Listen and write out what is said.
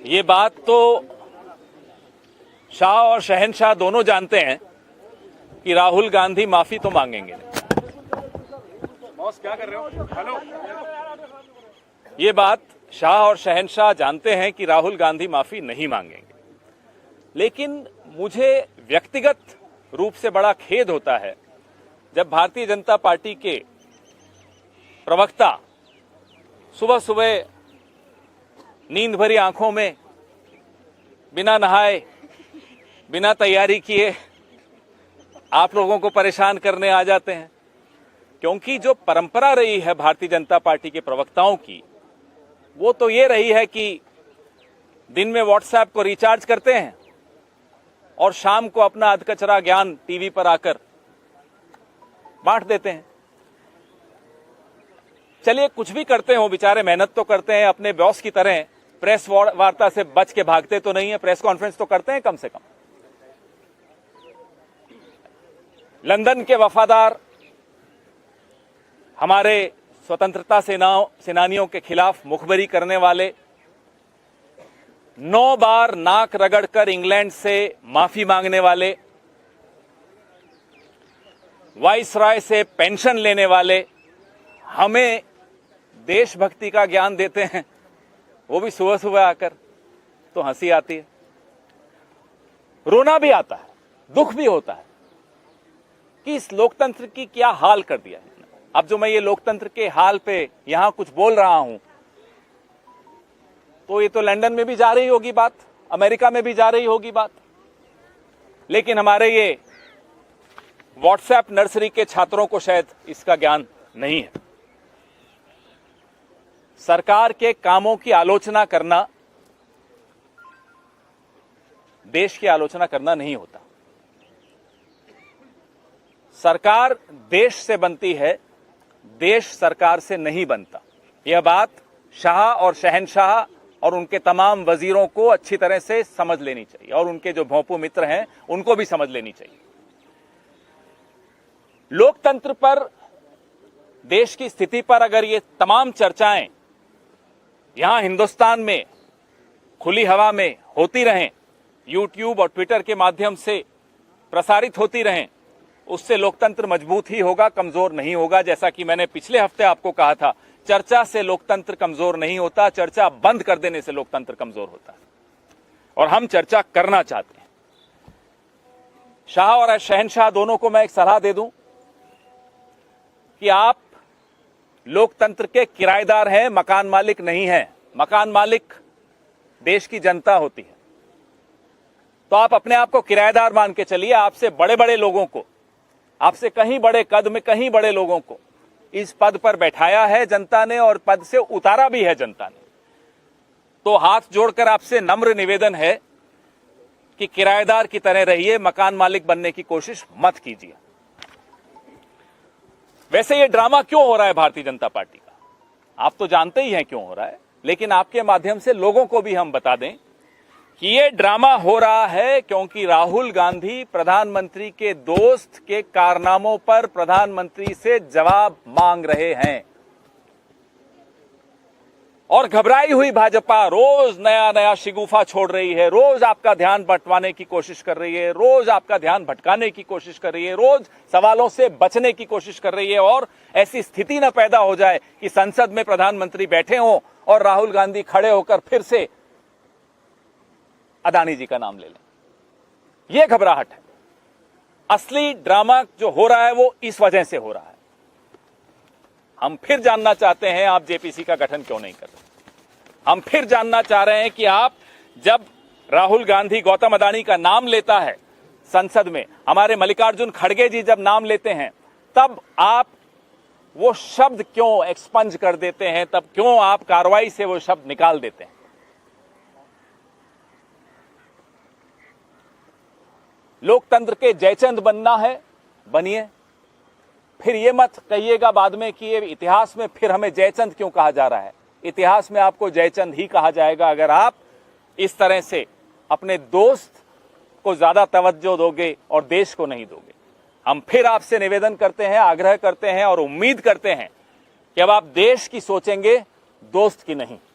ये बात तो शाह और शहनशाह दोनों जानते हैं कि राहुल गांधी माफी तो मांगेंगे नहीं। बॉस क्या कर रहे हो? हेलो। ये बात शाह और शहनशाह जानते हैं कि राहुल गांधी माफी नहीं मांगेंगे, लेकिन मुझे व्यक्तिगत रूप से बड़ा खेद होता है जब भारतीय जनता पार्टी के प्रवक्ता सुबह सुबह नींद भरी आंखों में बिना नहाए बिना तैयारी किए आप लोगों को परेशान करने आ जाते हैं। क्योंकि जो परंपरा रही है भारतीय जनता पार्टी के प्रवक्ताओं की, वो तो ये रही है कि दिन में व्हाट्सएप को रिचार्ज करते हैं और शाम को अपना अधकचरा ज्ञान टीवी पर आकर बांट देते हैं। चलिए, कुछ भी करते हो, बेचारे मेहनत तो करते हैं, अपने बॉस की तरह प्रेस वार्ता से बच के भागते तो नहीं है, प्रेस कॉन्फ्रेंस तो करते हैं कम से कम। लंदन के वफादार हमारे स्वतंत्रता सेनानियों के खिलाफ मुखबरी करने वाले 9 बार नाक रगड़कर इंग्लैंड से माफी मांगने वाले, वाइसराय से पेंशन लेने वाले हमें देशभक्ति का ज्ञान देते हैं, वो भी सुबह सुबह आकर, तो हंसी आती है, रोना भी आता है, दुख भी होता है कि इस लोकतंत्र की क्या हाल कर दिया है। अब जो मैं ये लोकतंत्र के हाल पे यहां कुछ बोल रहा हूं, तो ये तो लंदन में भी जा रही होगी बात, अमेरिका में भी जा रही होगी बात, लेकिन हमारे ये व्हाट्सएप नर्सरी के छात्रों को शायद इसका ज्ञान नहीं है। सरकार के कामों की आलोचना करना देश की आलोचना करना नहीं होता। सरकार देश से बनती है, देश सरकार से नहीं बनता। यह बात शाह और शहनशाह और उनके तमाम वजीरों को अच्छी तरह से समझ लेनी चाहिए, और उनके जो भोंपू मित्र हैं उनको भी समझ लेनी चाहिए। लोकतंत्र पर, देश की स्थिति पर अगर ये तमाम चर्चाएं यहां हिंदुस्तान में खुली हवा में होती रहें, यूट्यूब और ट्विटर के माध्यम से प्रसारित होती रहें, उससे लोकतंत्र मजबूत ही होगा, कमजोर नहीं होगा। जैसा कि मैंने पिछले हफ्ते आपको कहा था, चर्चा से लोकतंत्र कमजोर नहीं होता, चर्चा बंद कर देने से लोकतंत्र कमजोर होता है, और हम चर्चा करना चाहते हैं। शाह और शहनशाह दोनों को मैं एक सलाह दे दूं कि आप लोकतंत्र के किराएदार हैं, मकान मालिक नहीं हैं। मकान मालिक देश की जनता होती है, तो आप अपने आप को किराएदार मान के चलिए। आपसे बड़े बड़े लोगों को, आपसे कहीं बड़े कद में कहीं बड़े लोगों को इस पद पर बैठाया है जनता ने, और पद से उतारा भी है जनता ने। तो हाथ जोड़कर आपसे नम्र निवेदन है कि किराएदार की तरह रहिए, मकान मालिक बनने की कोशिश मत कीजिए। वैसे ये ड्रामा क्यों हो रहा है भारतीय जनता पार्टी का, आप तो जानते ही हैं क्यों हो रहा है, लेकिन आपके माध्यम से लोगों को भी हम बता दें कि ये ड्रामा हो रहा है क्योंकि राहुल गांधी प्रधानमंत्री के दोस्त के कारनामों पर प्रधानमंत्री से जवाब मांग रहे हैं, और घबराई हुई भाजपा रोज नया नया शिगुफा छोड़ रही है, रोज आपका ध्यान बंटवाने की कोशिश कर रही है, रोज आपका ध्यान भटकाने की कोशिश कर रही है, रोज सवालों से बचने की कोशिश कर रही है, और ऐसी स्थिति न पैदा हो जाए कि संसद में प्रधानमंत्री बैठे हों और राहुल गांधी खड़े होकर फिर से अदानी जी का नाम ले लें। यह घबराहट है। असली ड्रामा जो हो रहा है वो इस वजह से हो रहा है। हम फिर जानना चाहते हैं आप जेपीसी का गठन क्यों नहीं कर रहे। हम फिर जानना चाह रहे हैं कि आप, जब राहुल गांधी गौतम अदानी का नाम लेता है संसद में, हमारे मल्लिकार्जुन खड़गे जी जब नाम लेते हैं, तब आप वो शब्द क्यों एक्सपंज कर देते हैं, तब क्यों आप कार्रवाई से वो शब्द निकाल देते हैं। लोकतंत्र के जयचंद बनना है, बनिए। फिर ये मत कहिएगा बाद में कि ये इतिहास में फिर हमें जयचंद क्यों कहा जा रहा है। इतिहास में आपको जयचंद ही कहा जाएगा अगर आप इस तरह से अपने दोस्त को ज्यादा तवज्जो दोगे और देश को नहीं दोगे। हम फिर आपसे निवेदन करते हैं, आग्रह करते हैं और उम्मीद करते हैं कि अब आप देश की सोचेंगे, दोस्त की नहीं।